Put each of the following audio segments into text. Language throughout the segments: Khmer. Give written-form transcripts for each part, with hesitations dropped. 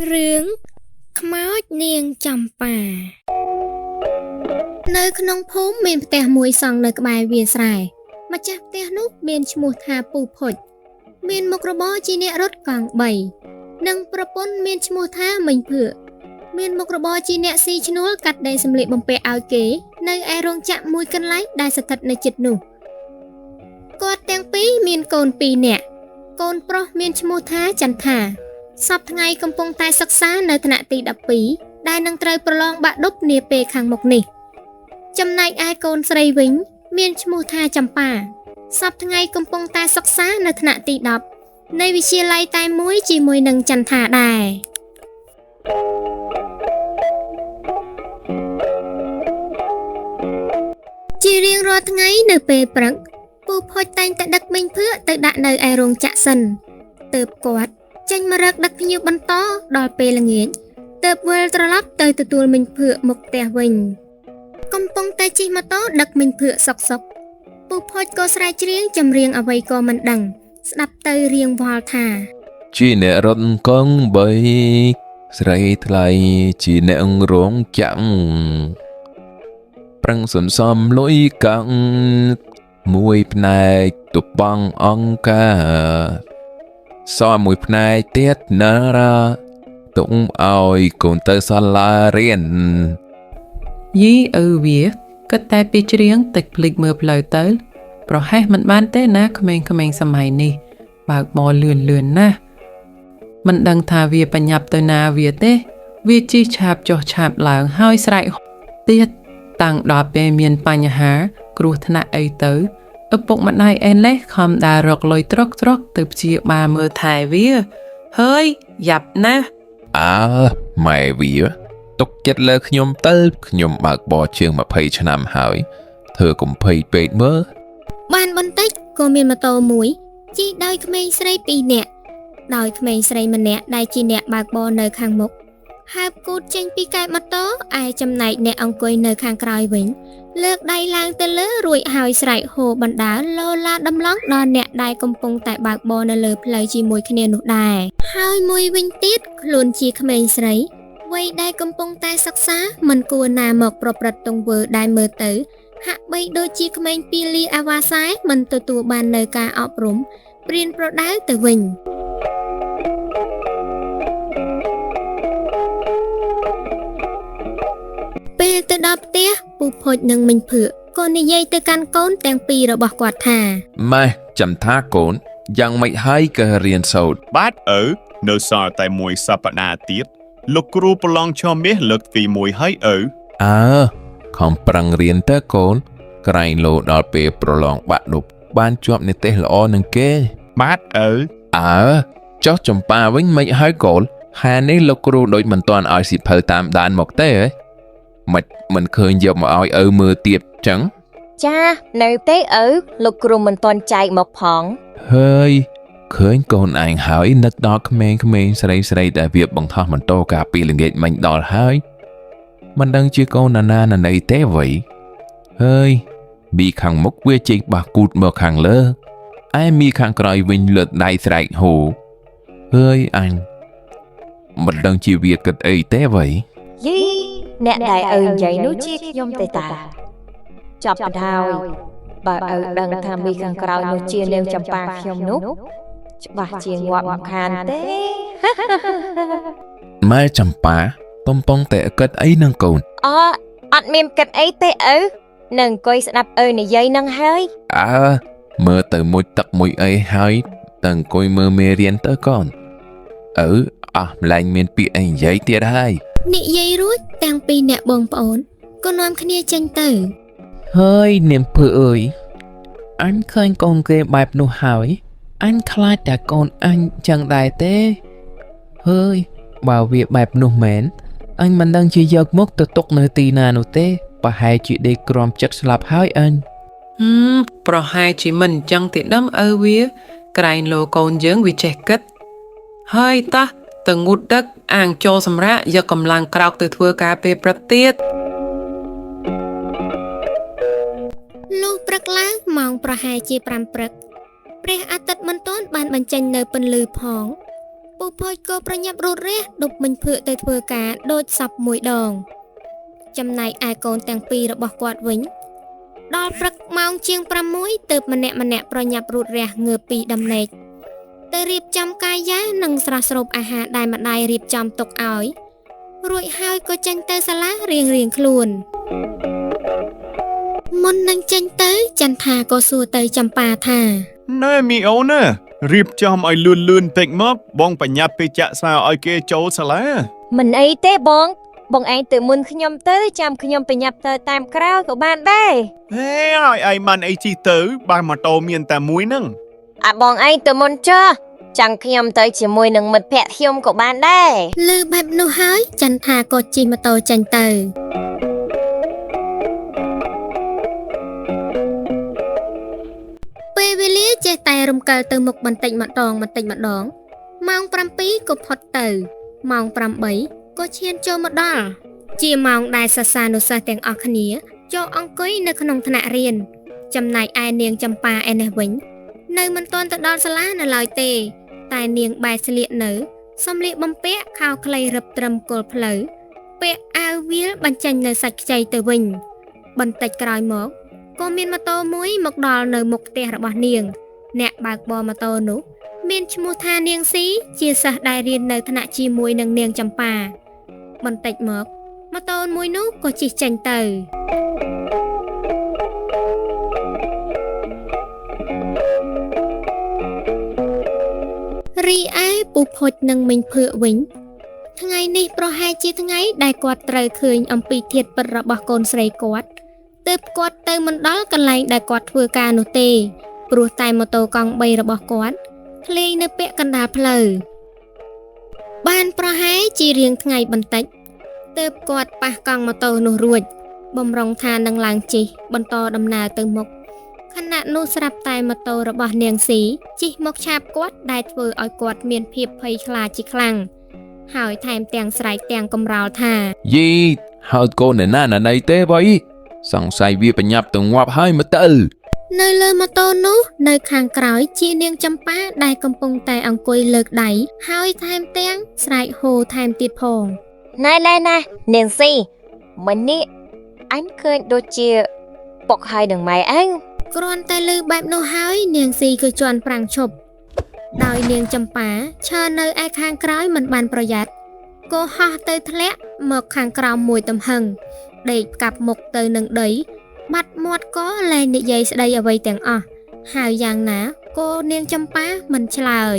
រឿងខ្មោចនាងចំប៉ានៅក្នុងភូមិមានផ្ទះមួយសង់នៅក្បែរវាលស្រែម្ចាស់ផ្ទះនោះមានឈ្មោះថាពូផុចមានមុខរបរជាអ្នករត់កង់3និងប្រពន្ធមានឈ្មោះថាមិញភឿកមានមុខរបរជាអ្នកស៊ីឈ្នួលកាត់ដេរសម្លៀកបំពាក់ឲ្យគេនៅឯរោងចក្រមួយកន្លែងដែលស្ថិតនៅជិតនោះគាត់ទាំងពីរមានកូន2នាក់កូនប្រុសមានឈ្មោះថាចន្ទថាសប្តាហ៍ថ្ងៃកំពុងតែសិក្សានៅថ្នាក់ទី12ដែលនឹងត្រូវប្រឡងបាក់ឌុបនាពេលខាងមុខនេះចំណែកឯកូនស្រីវិញមានឈ្មោះថាចម្ប៉ាសប្តាហ៍ថ្ងៃកំពុងតែសិក្សានៅថ្នាក់ទី10នៃវិទ្យាល័យតែមួយជាមួយនឹងចន្ទថាដែរជារៀងរាល់ថ្ងៃនៅពេលព្រឹកពូផុចតែងតែដឹកមិញភឿកទៅដាក់នៅឯរោងចក្រសិនទើបគាត់ចេញមករកដឹកភ្ញៀវបន្តដល់ពេលល្ងាចទើបវិលត្រឡប់ទៅទទួលមិញភឿកមកផ្ទះវិញកំពុងតែជិះម៉ូតូដឹកមិញភឿកសុកពូផុចក៏ស្រែកច្រៀងចម្រៀងអ្វីក៏មិនដឹងស្ដាប់ទៅរៀងវល់ថាជាអ្នករត់កង់3ស្រីថ្លៃជាអ្នករងចាំងប្រឹងសន្សំលុយកាំងមួយផ្នែកទៅបងអង្គការសល់មួយផ្នែកទៀតណារាទុំឲ្យកូនទៅសាលារៀនយីវាគិតតែពីច្រៀងតិចភ្លេចមើលផ្លូវទៅប្រហែលមិនបានទេណាក្មេងៗសម័យនេះបើកបរលឿនណាស់មិនដឹងថាវាបញ្ញាប់ទៅណាវាទេវាជិះឆាបចុះឆាបឡើងហើយស្រែកទៀតតាំងដល់ពេលមានបញ្ហាគ្រោះថ្នាក់អីទៅឪពុកម្ដាយអេលេសខំដើររកលុយត្រកទៅព្យាបាលមើលថែវាហើយយ៉ាប់ណាស់ម៉ែវាទុកចិត្តលើខ្ញុំទៅខ្ញុំបើកបរជាង20ឆ្នាំហើយធ្វើកុំភ័យពេកមើលបានបន្តិចក៏មានម៉ូតូមួយជិះដោយក្មេងស្រី2នាក់ដោយក្មេងស្រីម្នាក់ដែលជាអ្នកបើកបរនៅខាងមុខហើបគូតចេញពីកែបម៉ូតូឯចំណែកអ្នកអង្គុយនៅខាងក្រោយវិញលើកដៃឡើងទៅលើរួចហើយស្រែកហូបណ្ដាលលោឡាដំឡងដល់អ្នកដែលកំពុងតែបើកបរនៅលើផ្លូវជាមួយគ្នានោះដែរហើយមួយវិញទៀតខ្លួនជាក្មេងស្រីវ័យដែលកំពុងតែសិក្សាមិនគួរណាមកប្រព្រឹត្តទង្វើដែលមើលទៅហាក់បីដូចជាក្មេងពីលីអាវ៉ាសែមិនទទួលបាននៅការអប់រំព្រៀនប្រដៅទៅវិញពេលទៅដល់ផ្ទះពូផុចនិងមិញភឿកក៏និយាយទៅកាន់កូនទាំងពីររបស់គាត់ថាម៉ែចាំថាកូនយ៉ាងម៉េចហើយក៏រៀនសូត្របាទនៅសល់តែមួយសប្តាហ៍ទៀតលោកគ្រូប្រឡងឈ្មោះលើកទី1ហើយខំប្រឹងរៀនទៅកូនក្រែងលោដល់ពេលប្រឡងបាក់ឌុបបានជាប់និទេសល្អនឹងគេបាទចុះចំប៉ាវិញមិនហើយកូនហានេះលោកគ្រូដូចមិនទាន់ឲ្យសិភៅតាមដានមកទេមិនឃើញយកមកឲ្យមើលទៀតចឹងចានៅទេលោកគ្រូមិនទាន់ចែកមកផងហើយឃើញកូនឯងហើយនឹកដល់ក្មេងស្រីដែលវាបង្ខំបន្តការពីល្ងាចមិញដល់ហើយមិនដឹងជាកូនណាណីទេវ៉ៃហើយមីខាងមុខវាជិះបះគូតមកខាងលើឯមីខាងក្រោយវិញលើកដៃស្រែកហូហើយអញមិនដឹងជាវាគិតអីទេវ៉ៃយីអ្នកដែលនិយាយនោះជាខ្ញុំទេតាចាប់បណ្ដោយបើដឹងថាមីខាងក្រោយនោះជានាងចម្ប៉ាខ្ញុំនោះច្បាស់ជាងាប់មិនខានទេម៉ែចម្ប៉ាបំពងតែគិតអីនឹងកូនអត់មានគិតអីទេនឹងអង្គុយស្ដាប់និយាយនឹងហើយមើលទៅមួយទឹកមួយអីហើយតើអង្គុយមើលមេរៀនទៅកូនម្លែងមានពាក្យអីនិយាយទៀតហើយនិយាយរួចទាំងពីរអ្នកបងប្អូនក៏នាំគ្នាចេញទៅហើយនាងភឿអើយអញឃើញកូនគេបែបនោះហើយអញខ្លាចតែកូនអញចឹងដែរទេហើយបើវាបែបនោះមែនអញមិនដឹងជាយកមកទៅទុកនៅទីណានោះទេប្រហែលជាដេកក្រំចិត្តស្លាប់ហើយអញប្រហែលជាមិនចឹងទេដឹងវាក្រែងលោកូនយើងវាចេះគិតហើយតោះទៅងូតដឹកអាងចូលសម្រាប់យកកម្លាំងក្រោកទៅធ្វើការពេលព្រឹកទៀតលុះព្រឹកឡើងម៉ោងប្រហែលជា5ព្រឹកព្រះអាទិត្យមិនទាន់បានបញ្ចេញនៅពន្លឺផងពូ ពូផុចក៏ប្រញាប់រត់រះដប់មិញភឿទៅធ្វើការដូចសពមួយដងចំណែកឯកូនទាំងពីររបស់គាត់វិញដល់ព្រឹកម៉ោងជាង6ទើបម្នាក់ប្រញាប់រត់រះងើបពីដំណេកទៅរៀបចំកាយយ៉ានិងស្រស់ស្រូបអាហារដែលម្ដាយរៀបចំទុកឲ្យរួចហើយក៏ចេញទៅសាលារៀងខ្លួនមុននឹងចេញទៅចន្ទថាក៏សួរទៅចម្ប៉ាថា ណែមីអូនណារៀបចំឲ្យលឿនតិចមកបងបញ្ញាប់ពេលចាក់ស្រាឲ្យគេចូលសាលា មិនអីទេបងឯងទៅមុនខ្ញុំទៅចាំខ្ញុំប្រញាប់ទៅតាមក្រោយក៏បានដែរ ហេឲ្យឯងបានអីជីទៅបើម៉ូតូមានតែមួយហ្នឹង អាបងឯងទៅមុនចុះចាំខ្ញុំទៅជាមួយនឹងមិត្តភក្តិខ្ញុំក៏បានដែរ លឺបែបនោះហើយចន្ទថាក៏ជិះម៉ូតូចេញទៅពេលវេលាចេះតែរំកិលទៅមុខបន្តិចម្ដងម៉ោង 7 ក៏ផុតទៅម៉ោង 8 ក៏ឈានចូលមកដល់ជាម៉ោងដែលសិស្សានុសិស្សទាំងអស់គ្នាចូលអង្គុយនៅក្នុងថ្នាក់រៀនចំណែកឯនាងចម្ប៉ាឯនេះវិញនៅមិនទាន់ទៅដល់សាលានៅឡើយទេតែនាងបែរស្លៀកនៅសំលៀកបំពាក់ខោខ្លីរឹបត្រឹមគល់ផ្លូវពាក់អាវវាលបញ្ចេញនៅសាច់ខ្ចីទៅវិញបន្តិចក្រោយមកក៏មានម៉ូតូមួយមកដល់នៅមុខផ្ទះរបស់នាងអ្នកបើកបរម៉ូតូនោះមានឈ្មោះថានាងស៊ីជាសិស្សដែលរៀននៅថ្នាក់ជាមួយនឹងនាងចម្ប៉ាបន្តិចមកម៉ូតូមួយនោះក៏ជិះចេញទៅរីឯពូផុចនិងមីងភឿវិញថ្ងៃនេះប្រហែលជាថ្ងៃដែលគាត់ត្រូវឃើញអំពីធាតុពិតរបស់កូនស្រីគាត់ទើបគាត់ទៅមិនដល់កន្លែងដែលគាត់ធ្វើការនោះទេព្រោះតែម៉ូតូកង់3របស់គាត់ធ្លាយនៅពាក់កណ្ដាលផ្លូវបានប្រហែលជារៀងថ្ងៃបន្តិចទើបគាត់ប៉ះកង់ម៉ូតូនោះរួចបំរុងថានឹងឡើងជិះបន្តដំណើរទៅមុខខណៈនោះស្រាប់តែម៉ូតូរបស់នាងស៊ីជិះមកឆាបគាត់ដែលធ្វើឲ្យគាត់មានភាពភ័យខ្លាចជាខ្លាំងហើយថែមទាំងស្រែកទាំងកំរោលថា យីហើយកូនណាណៃទេបើអីសង្ស័យវាបញ្ញាប់ទៅងាប់ហើយមើលទៅ នៅលើម៉ូតូនោះនៅខាងក្រោយជានាងចម្ប៉ាដែលកំពុងតែអង្គុយលើកដៃហើយថែមទាំងស្រែកហូថែមទៀតផង ណែនាងស៊ីមិញនេះអញឃើញដូចជាពុកហើយនឹងម៉ែឯង គ្រាន់តែលើបែបនោះហើយនាងស៊ីក៏ជន់ប្រាំងឈប់ដោយនាងចម្ប៉ាឈរនៅឯខាងក្រោយមិនបានប្រយ័ត្នក៏ហោះទៅធ្លាក់មកខាងក្រោមមួយទំហឹងដេកកាប់មុខទៅនឹងដីបាត់មាត់ក៏លែងនិយាយស្ដីអ្វីទាំងអស់ហើយយ៉ាងណាក៏នាងចម្ប៉ាមិនឆ្លើយ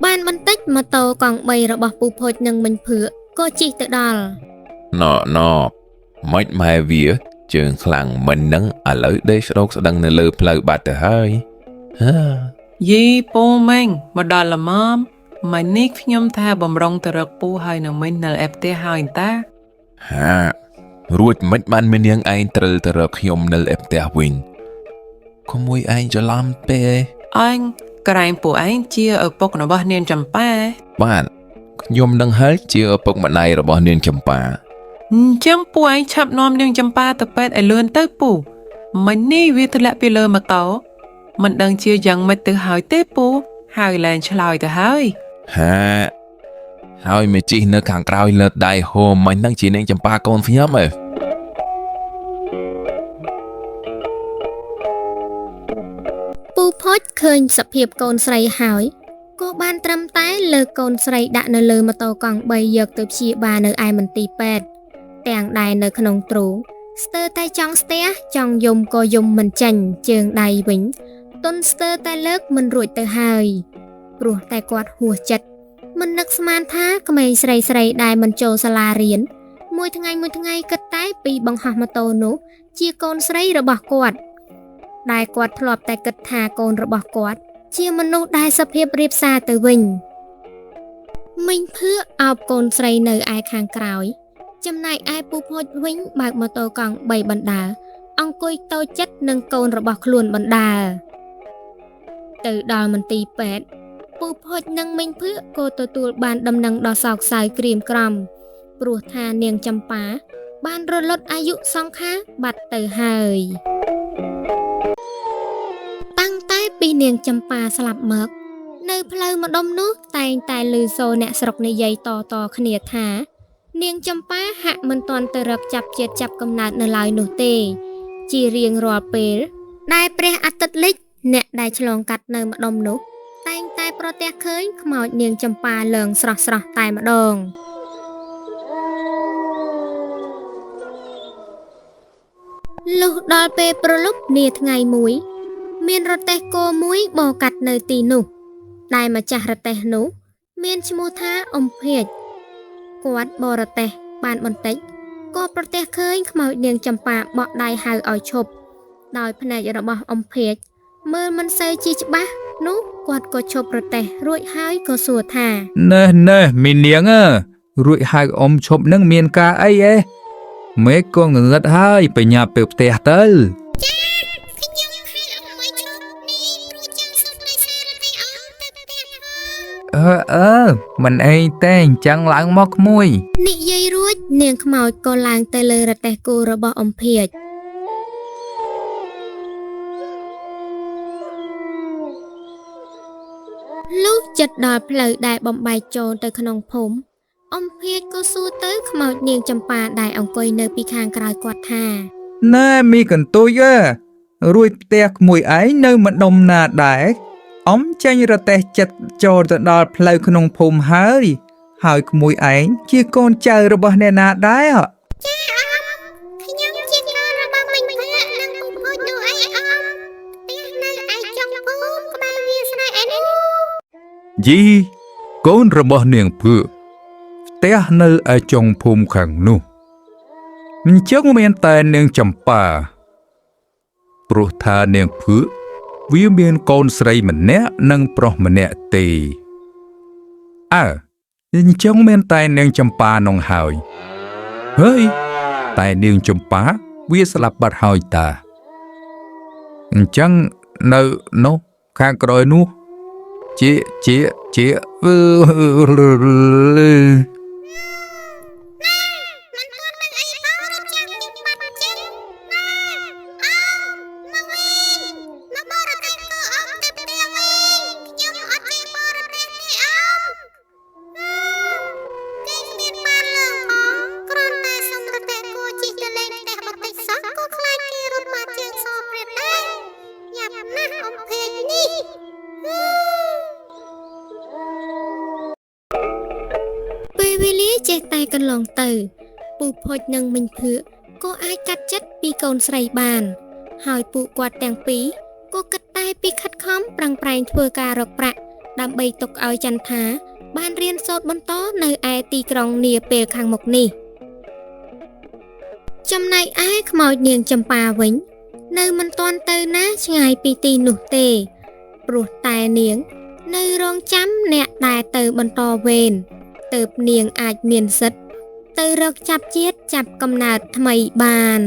បានបន្តិចម៉ូតូកង់3របស់ពូផុចនិងមិញភឿក៏ជិះទៅដល់ ណមិនម៉ែវាជើងខ្លាំងមិននឹងឥឡូវដេកស្ដោកស្ដឹងនៅលើផ្លូវបាត់ទៅហើយហា យីពូម៉េងមកដល់ល្មមម៉ែនេះខ្ញុំថាបំរុងទៅរកពូហើយនៅមិញនៅឯផ្ទះហើយតា ហារួចមិនបានមាននាងឯងត្រូវទៅរកខ្ញុំនៅឯផ្ទះវិញក្មួយឯងច្រឡំពេក អញក្រែងពូឯងជាឪពុករបស់នាងចម្ប៉ា បាទខ្ញុំនឹងហើយជាឪពុកម្ដាយរបស់នាងចម្ប៉ា អញ្ចឹងពូឯងឆាប់នាំនាងចម្ប៉ាទៅពេទ្យឲ្យលឿនទៅពូមិញនេះវាធ្លាក់ពីលើម៉ូតូមិនដឹងជាយ៉ាងម៉េចទៅហើយទេពូហើយលែងឆ្លើយទៅហើយ ហាហើយមេជីនៅខាងក្រោយលើដៃហូមមិននឹងជានាងចម្ប៉ាកូនខ្ញុំឯង ពូផុចឃើញសភាពកូនស្រីហើយក៏បានត្រឹមតែលើកកូនស្រីដាក់នៅលើម៉ូតូកង់3យកទៅព្យាបាលនៅឯមន្ទីរពេទ្យទាំងដែលនៅក្នុងទ្រូងស្ទើរតែចង់ស្ទះចង់យំក៏យំមិនចាញ់ជើងដៃវិញទុនស្ទើរតែលើកមិនរួចទៅហើយព្រោះតែគាត់ហួសចិត្តមិននឹកស្មានថាក្មេងស្រីដែលមិនចូលសាលារៀនមួយថ្ងៃគិតតែពីបង្ហោះម៉ូតូនោះជាកូនស្រីរបស់គាត់ដែលគាត់ធ្លាប់តែគិតថាកូនរបស់គាត់ជាមនុស្សដែលសភាពរៀបសារទៅវិញមិញភឿអោបកូនស្រីនៅឯខាងក្រោយចំណែកឯពូផុចវិញបើកម៉ូតូកង់3បណ្ដាអង្គុយតូចចិត្តនឹងកូនរបស់ខ្លួនបណ្ដាទៅដល់មន្ទីរពេទ្យពូផុចនិងមិញភឿក៏ទទួលបានដំណឹងដ៏សោកសៅក្រៀមក្រំព្រោះថានាងចម្ប៉ាបានរលត់អាយុសង្ខារបាត់ទៅហើយតាំងតែពីនាងចម្ប៉ាស្លាប់មកនៅ ផ្លូវម្ដុំនោះតែងតែឮសូរអ្នកស្រុកនិយាយតគ្នាថានាងចម្ប៉ាហាក់មិនទាន់ទៅរកចាប់ជាតិចាប់កំណើតនៅឡើយនោះទេជារៀងរាល់ពេលដែលព្រះអាទិត្យលិចអ្នកដែលឆ្លងកាត់នៅម្ដុំនោះតែងតែប្រទះឃើញខ្មោចនាងចម្ប៉ាឡើងស្រស់តែម្ដងលុះដល់ពេលប្រលប់នាថ្ងៃមួយមានរទេះគោមួយបរកាត់នៅទីនោះដែលម្ចាស់រទេះនោះមានឈ្មោះថាអ៊ំភៀចគាត់បរទេះបានបន្តិចក៏ប្រទះឃើញខ្មោចនាងចម្ប៉ាបក់ដៃហៅឲ្យឈប់ដោយភ្នែករបស់អ៊ំភៀចមើលមិនសូវជាច្បាស់នោះគាត់ក៏ឈប់រទេះរួចហើយក៏សួរថា ណែមីនាងរួចហៅអ៊ំឈប់នឹងមានការអីមេក៏ងឹតហើយបញ្ញាទៅផ្ទះទៅមិនអីទេអញ្ចឹងឡើងមកក្មួយ និយាយរួចនាងខ្មោចក៏ឡើងទៅលើរទេះគោរបស់អ៊ំភៀចលុះចិត្តដល់ផ្លូវដែលបំបែកចូលទៅក្នុងភូមិអ៊ំភៀចក៏សួរទៅខ្មោចនាងចម្ប៉ាដែលអង្គុយនៅពីខាងក្រោយគាត់ថា ណែមីកន្ទុយរួចផ្ទះក្មួយឯងនៅម្ដុំណាដែរអ៊ំចាញ់រទេះចិត្តចូលទៅដល់ផ្លូវក្នុងភូមិហើយក្មួយឯងជាកូនចៅរបស់អ្នកណាដែរ ខ្ញុំជាកូនរបស់មិញភ័ក្រនិងពូភូចនោះអីអ៊ំផ្ទះនៅឯចុងភូមិក្បែរវាលស្រែឯនេះ យីកូនរបស់នាងភឿផ្ទះនៅឯចុងភូមិខាងនោះអញ្ចឹងមានតែនាងចម្ប៉ាព្រោះថានាងភឿវាមានកូនស្រីម្នាក់និងប្រុសម្នាក់ទេអញ្ចឹងមានតែនាងចម្ប៉ានោះហើយហើយតែនាងចម្ប៉ាវាស្លាប់បាត់ហើយតាអញ្ចឹងនៅនោះខាងក្រោយនោះជា ពេលវេលាចេះតែកន្លងទៅពូភុចនិងមិញភឿក៏អាចកាត់ចិត្តពីកូនស្រីបានហើយពួកគាត់ទាំងពីរក៏គិតតែពីខិតខំប្រឹងប្រែងធ្វើការរកប្រាក់ដើម្បីទុកឲ្យចន្ទថាបានរៀនសូត្របន្តនៅឯទីក្រុងនាពេលខាងមុខនេះចំណែកឯខ្មោចនាងចម្ប៉ាវិញនៅមិនទាន់ទៅណាឆ្ងាយពីទីនោះទេព្រោះតែនាងនៅរងចាំអ្នកដែលទៅបន្តវេនទើបនាងអាចមានសិទ្ធិទៅរកចាប់ជាតិចាប់កំណើតថ្មីបាន